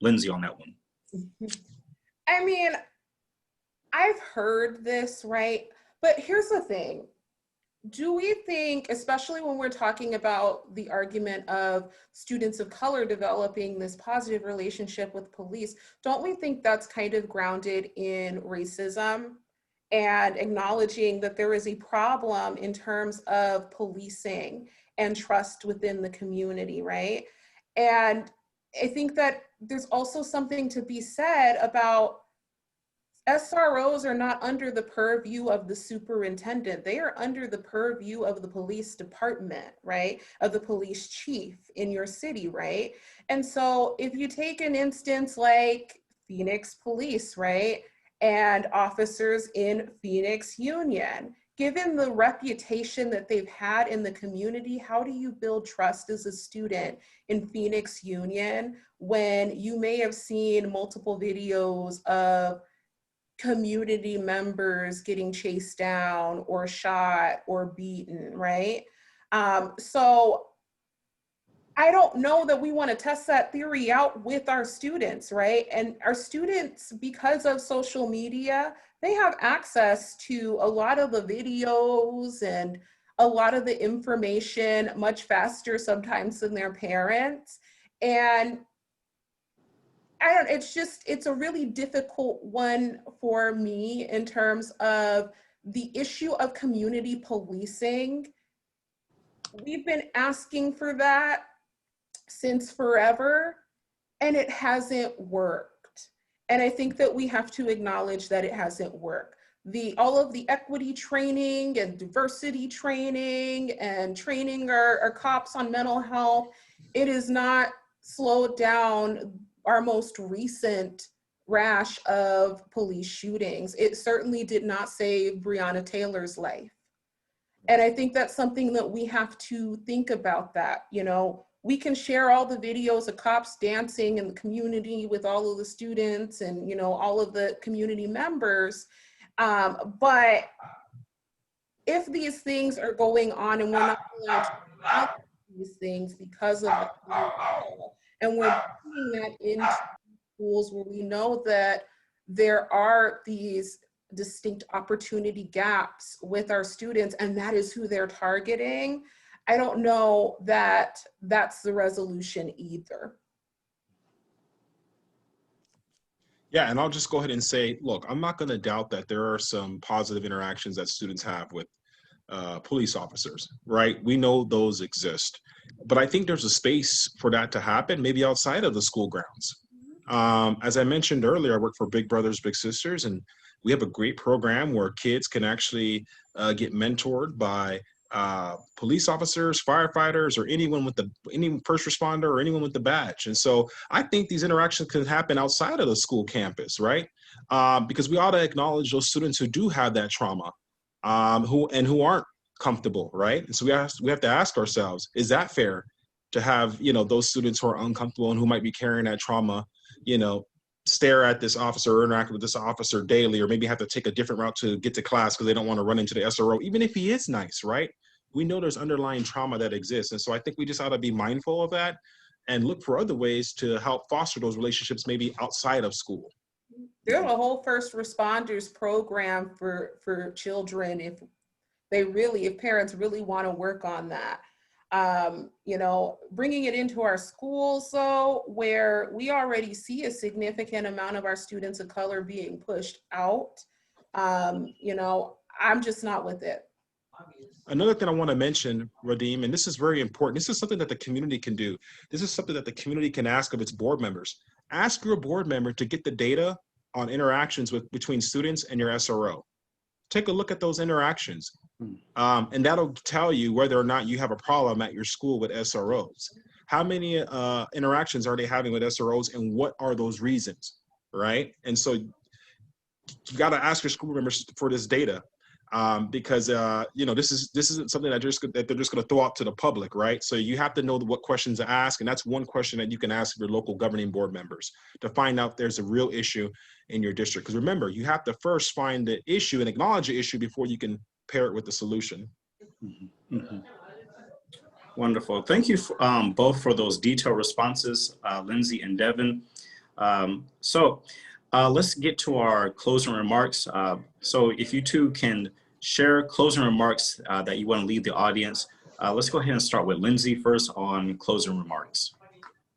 Lindsay on that one. I mean, I've heard this, right? But here's the thing. do we think, especially when we're talking about the argument of students of color developing this positive relationship with police, don't we think that's kind of grounded in racism and acknowledging that there is a problem in terms of policing and trust within the community, right? And I think that there's also something to be said about SROs are not under the purview of the superintendent. They are under the purview of the police department, right? Of the police chief in your city, right? And so if you take an instance like Phoenix Police, right? And officers in Phoenix Union, given the reputation that they've had in the community, how do you build trust as a student in Phoenix Union when you may have seen multiple videos of community members getting chased down or shot or beaten, right? So I don't know that we want to test that theory out with our students, right? And our students, because of social media, they have access to a lot of the videos and a lot of the information much faster sometimes than their parents. And it's a really difficult one for me in terms of the issue of community policing. We've been asking for that since forever, and it hasn't worked. And I think that we have to acknowledge that it hasn't worked. All of the equity training and diversity training and training our cops on mental health, it has not slowed down our most recent rash of police shootings. It certainly did not save Breonna Taylor's life. And I think that's something that we have to think about that. You know, we can share all the videos of cops dancing in the community with all of the students and, you know, all of the community members. But if these things are going on and we're not allowed to have these things because of the law, and we're putting that into schools where we know that there are these distinct opportunity gaps with our students, and that is who they're targeting, I don't know that that's the resolution either. Yeah, and I'll just go ahead and say, look, I'm not going to doubt that there are some positive interactions that students have with police officers, right? We know those exist. But I think there's a space for that to happen, maybe outside of the school grounds. As I mentioned earlier, I work for Big Brothers Big Sisters, and we have a great program where kids can actually get mentored by police officers, firefighters, or any first responder or anyone with the badge. And so I think these interactions can happen outside of the school campus, right? Because we ought to acknowledge those students who do have that trauma, who aren't comfortable, right? And so we have to ask ourselves, is that fair to have, you know, those students who are uncomfortable and who might be carrying that trauma, you know, stare at this officer or interact with this officer daily, or maybe have to take a different route to get to class because they don't want to run into the SRO, even if he is nice, right? We know there's underlying trauma that exists. And so I think we just ought to be mindful of that and look for other ways to help foster those relationships maybe outside of school. There's a whole first responders program for children if parents really want to work on that. You know, bringing it into our schools, though, where we already see a significant amount of our students of color being pushed out, you know, I'm just not with it. Another thing I want to mention, Radim, and this is very important, this is something that the community can do. This is something that the community can ask of its board members. Ask your board member to get the data on interactions between students and your SRO. Take a look at those interactions. And that'll tell you whether or not you have a problem at your school with SROs. How many interactions are they having with SROs, and what are those reasons, right? And so you got to ask your school members for this data, because you know, this isn't something that they're just going to throw out to the public, right? So you have to know what questions to ask, and that's one question that you can ask your local governing board members to find out if there's a real issue in your district. Because remember, you have to first find the issue and acknowledge the issue before you can pair it with the solution. Mm-hmm. Mm-hmm. Wonderful. Thank you both for those detailed responses, Lindsay and Devin. So let's get to our closing remarks. So if you two can share closing remarks that you want to leave the audience. Let's go ahead and start with Lindsay first on closing remarks.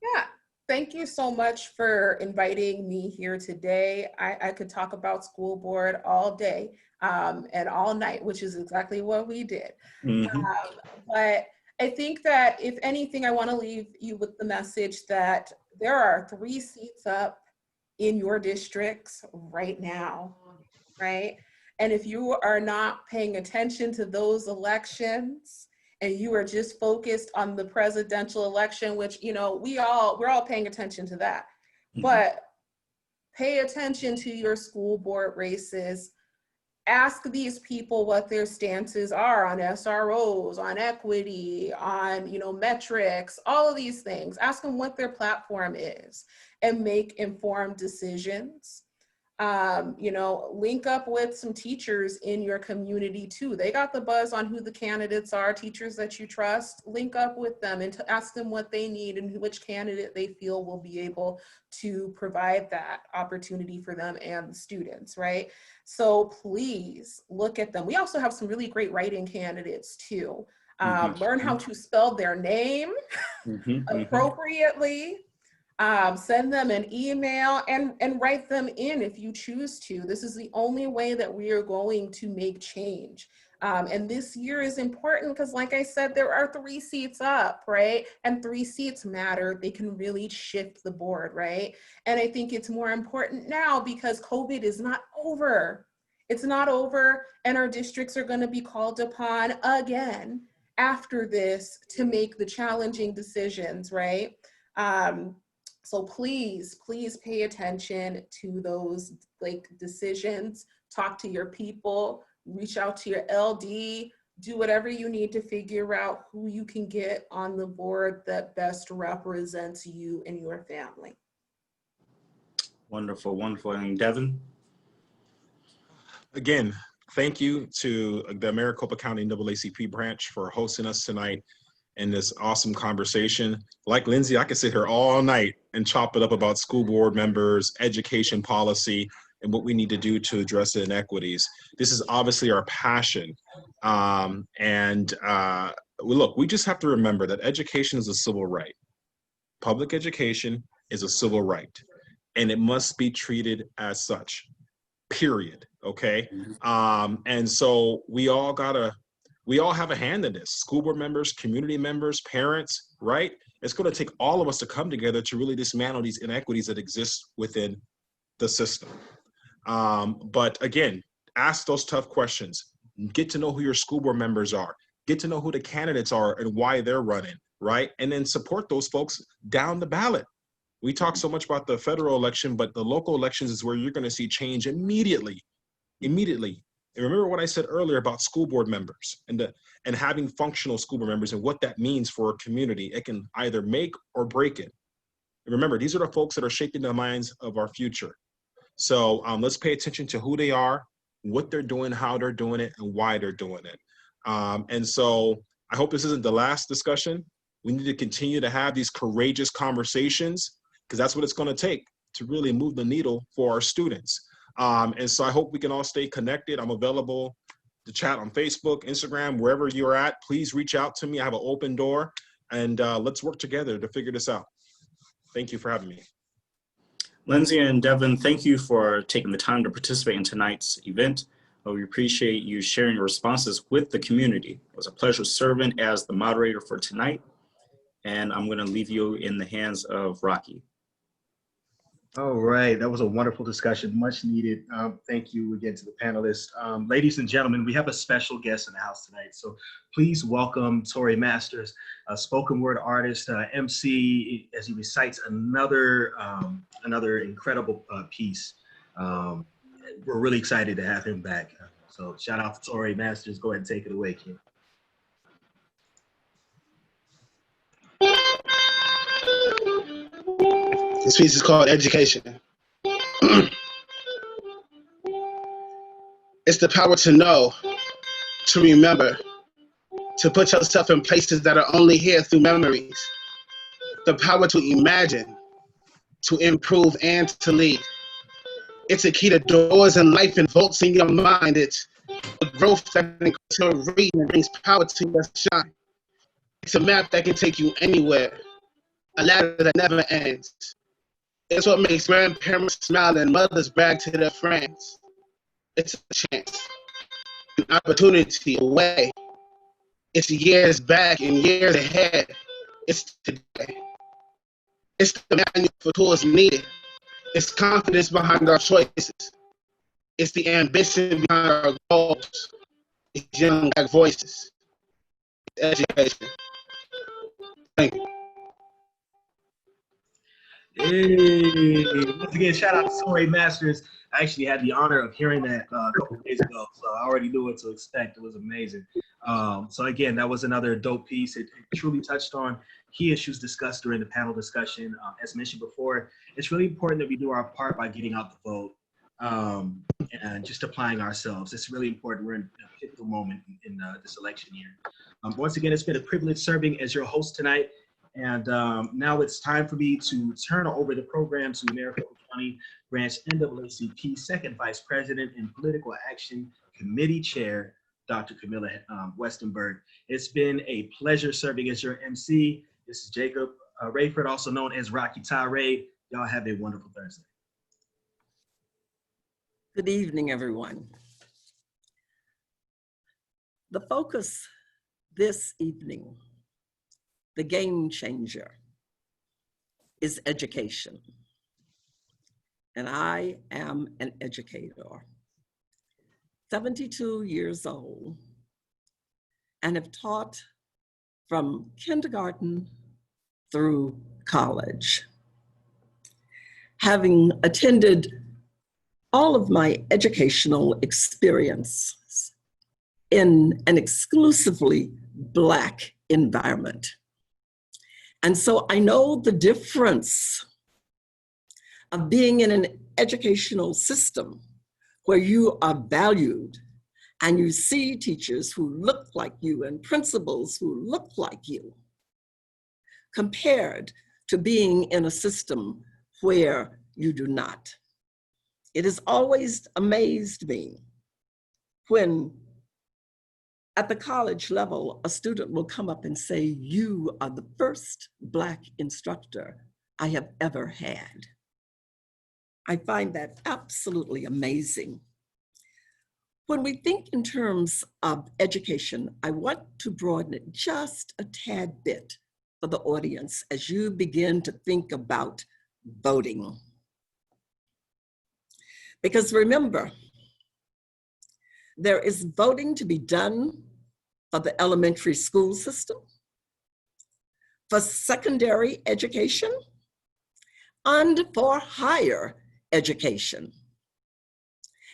Yeah, thank you so much for inviting me here today. I could talk about school board all day and all night, which is exactly what we did. But I think that if anything, I want to leave you with the message that there are 3 seats up in your districts right now, right? And if you are not paying attention to those elections and you are just focused on the presidential election, which, you know, we're all paying attention to that, but pay attention to your school board races. Ask these people what their stances are on SROs, on equity, on, you know, metrics, all of these things. Ask them what their platform is and make informed decisions. You know, link up with some teachers in your community too. They got the buzz on who the candidates are, teachers that you trust. Link up with them and to ask them what they need and which candidate they feel will be able to provide that opportunity for them and the students, right? So please look at them. We also have some really great writing candidates too. Learn how to spell their name appropriately. Send them an email and write them in if you choose to. This is the only way that we are going to make change. And this year is important because, like I said, there are 3 seats up, right? And 3 seats matter. They can really shift the board, right? And I think it's more important now because COVID is not over. It's not over, and our districts are going to be called upon again after this to make the challenging decisions, right? So please pay attention to those decisions. Talk to your people, reach out to your LD, do whatever you need to figure out who you can get on the board that best represents you and your family. Wonderful, wonderful. And Devin? Again, thank you to the Maricopa County NAACP branch for hosting us tonight in this awesome conversation. Like Lindsay, I could sit here all night and chop it up about school board members, education policy, and what we need to do to address the inequities. This is obviously our passion. Look, we just have to remember that education is a civil right. Public education is a civil right, and it must be treated as such, period, okay? And so we all have a hand in this. School board members, community members, parents, right? It's going to take all of us to come together to really dismantle these inequities that exist within the system. But again, ask those tough questions. Get to know who your school board members are. Get to know who the candidates are and why they're running, right? And then support those folks down the ballot. We talk so much about the federal election, but the local elections is where you're going to see change immediately. And remember what I said earlier about school board members and having functional school board members and what that means for a community. It can either make or break it. And remember, these are the folks that are shaping the minds of our future. So let's pay attention to who they are, what they're doing, how they're doing it, and why they're doing it. And so I hope this isn't the last discussion. We need to continue to have these courageous conversations because that's what it's going to take to really move the needle for our students. And so I hope we can all stay connected. I'm available to chat on Facebook, Instagram, wherever you're at. Please reach out to me. I have an open door, and let's work together to figure this out. Thank you for having me. Lindsay and Devin, thank you for taking the time to participate in tonight's event. We appreciate you sharing your responses with the community. It was a pleasure serving as the moderator for tonight, and I'm going to leave you in the hands of Rocky. All right, that was a wonderful discussion, much needed. Thank you again to the panelists. Ladies and gentlemen, we have a special guest in the house tonight, so please welcome Tori Masters, a spoken word artist, MC, as he recites another incredible piece. We're really excited to have him back. So shout out to Tori Masters. Go ahead and take it away, Kim. This piece is called Education. It's the power to know, to remember, to put yourself in places that are only here through memories. The power to imagine, to improve, and to lead. It's a key to doors in life and vaults in your mind. It's The growth that increases your reading and brings power to your shine. It's a map that can take you anywhere, a ladder that never ends. It's what makes grandparents smile and mothers brag to their friends. It's a chance, an opportunity, a way. It's years back and years ahead. It's today. It's the manual for tools needed. It's confidence behind our choices. It's the ambition behind our goals. It's young black voices. It's education. Thank you. Hey, once again, shout out to Soray Masters. I actually had the honor of hearing that a couple of days ago, so I already knew what to expect. It was amazing. So again, that was another dope piece. It truly touched on key issues discussed during the panel discussion. As mentioned before, it's really important that we do our part by getting out the vote and just applying ourselves. It's really important. We're in a pivotal moment in this election year. Once again, it's been a privilege serving as your host tonight. And now it's time for me to turn over the program to Maricopa County Branch NAACP Second Vice President and Political Action Committee Chair, Dr. Camilla Westenberg. It's been a pleasure serving as your MC. This is Jacob Rayford, also known as Rocky Tyree. Y'all have a wonderful Thursday. Good evening, everyone. The focus this evening, the game changer, is education. And I am an educator, 72 years old, and have taught from kindergarten through college. Having attended all of my educational experiences in an exclusively Black environment. And so I know the difference of being in an educational system where you are valued and you see teachers who look like you and principals who look like you, compared to being in a system where you do not. It has always amazed me when at the college level, a student will come up and say, "You are the first Black instructor I have ever had." I find that absolutely amazing. When we think in terms of education, I want to broaden it just a tad bit for the audience as you begin to think about voting. Because remember, there is voting to be done for the elementary school system, for secondary education, and for higher education.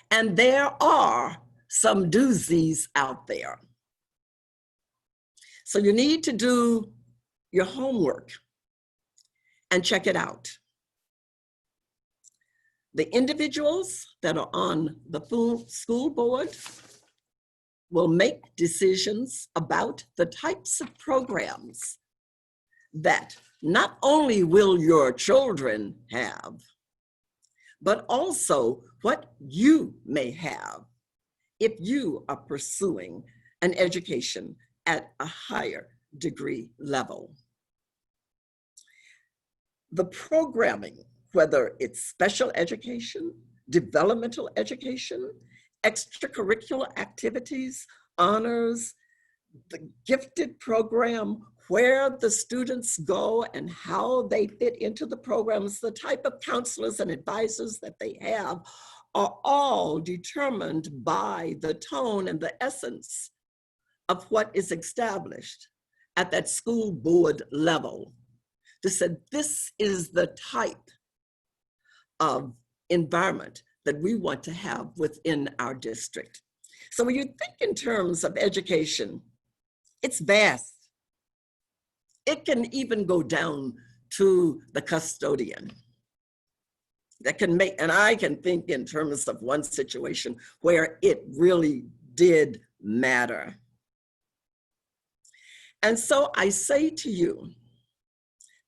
And there are some doozies out there. So you need to do your homework and check it out. The individuals that are on the school board will make decisions about the types of programs that not only will your children have, but also what you may have if you are pursuing an education at a higher degree level. The programming, whether it's special education, developmental education, extracurricular activities, honors, the gifted program, where the students go and how they fit into the programs, the type of counselors and advisors that they have are all determined by the tone and the essence of what is established at that school board level. To say this is the type of environment that we want to have within our district. So when you think in terms of education, it's vast. It can even go down to the custodian. That can make, and I can think in terms of one situation where it really did matter. And so I say to you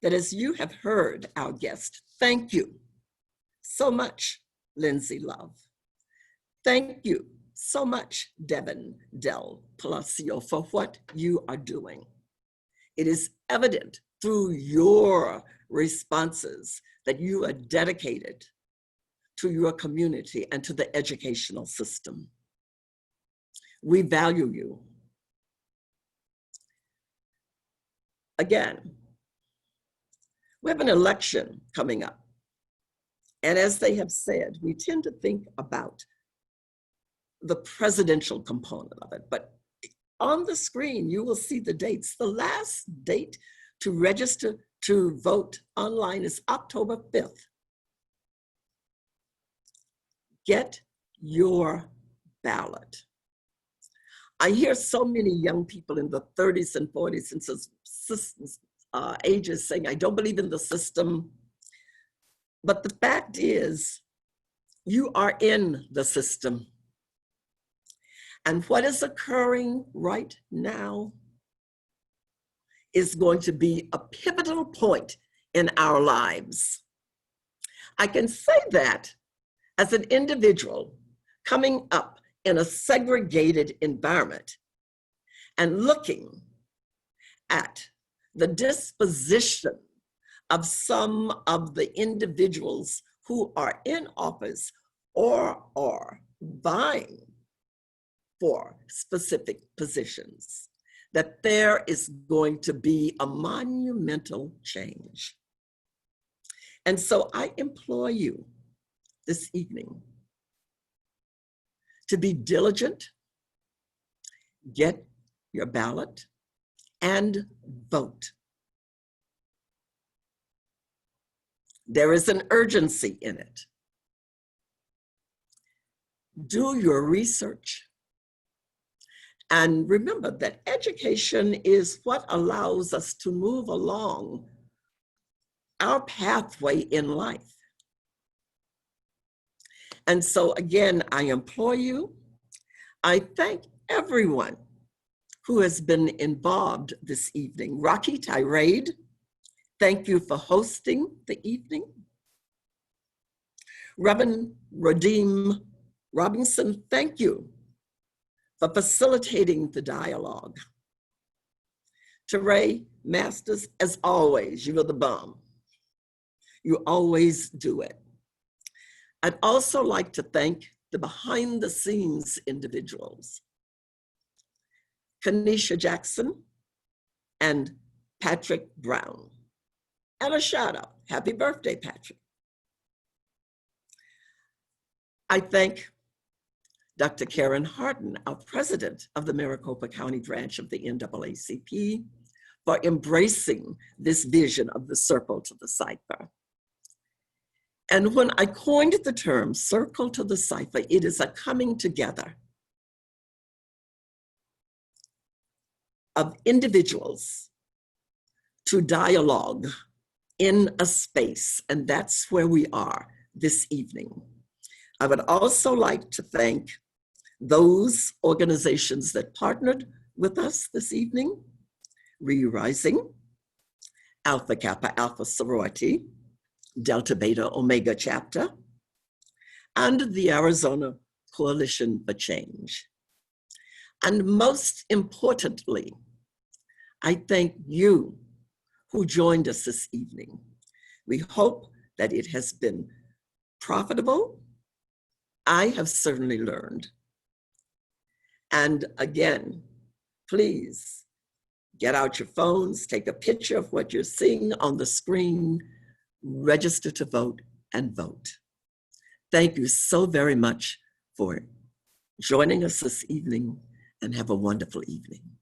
that as you have heard our guest, thank you so much, Lindsay Love. Thank you so much, Devin, Palacio, for what you are doing. It is evident through your responses that you are dedicated to your community and to the educational system. We value you. Again, we have an election coming up. And as they have said, we tend to think about the presidential component of it. But on the screen, you will see the dates. The last date to register to vote online is October 5th. Get your ballot. I hear so many young people in the 30s and 40s and ages saying, I don't believe in the system. But the fact is, you are in the system. And what is occurring right now is going to be a pivotal point in our lives. I can say that as an individual coming up in a segregated environment and looking at the disposition of some of the individuals who are in office or are vying for specific positions, that there is going to be a monumental change. And so I implore you this evening to be diligent, get your ballot, and vote. There is an urgency in it. Do your research. And remember that education is what allows us to move along our pathway in life. And so again, I implore you, I thank everyone who has been involved this evening. Rocky Tirade, thank you for hosting the evening. Reverend Radim Robinson, thank you for facilitating the dialogue. Teray Masters, as always, you are the bomb. You always do it. I'd also like to thank the behind the scenes individuals, Kanisha Jackson and Patrick Brown. And a shout out, happy birthday, Patrick. I thank Dr. Karen Harden, our president of the Maricopa County Branch of the NAACP, for embracing this vision of the circle to the Cypher. And when I coined the term circle to the Cypher, it is a coming together of individuals to dialogue in a space, and that's where we are this evening. I would also like to thank those organizations that partnered with us this evening: Re-Rising, Alpha Kappa Alpha Sorority, Delta Beta Omega Chapter, and the Arizona Coalition for Change. And most importantly, I thank you who joined us this evening. We hope that it has been profitable. I have certainly learned. And again, please get out your phones, take a picture of what you're seeing on the screen, register to vote, and vote. Thank you so very much for joining us this evening, and have a wonderful evening.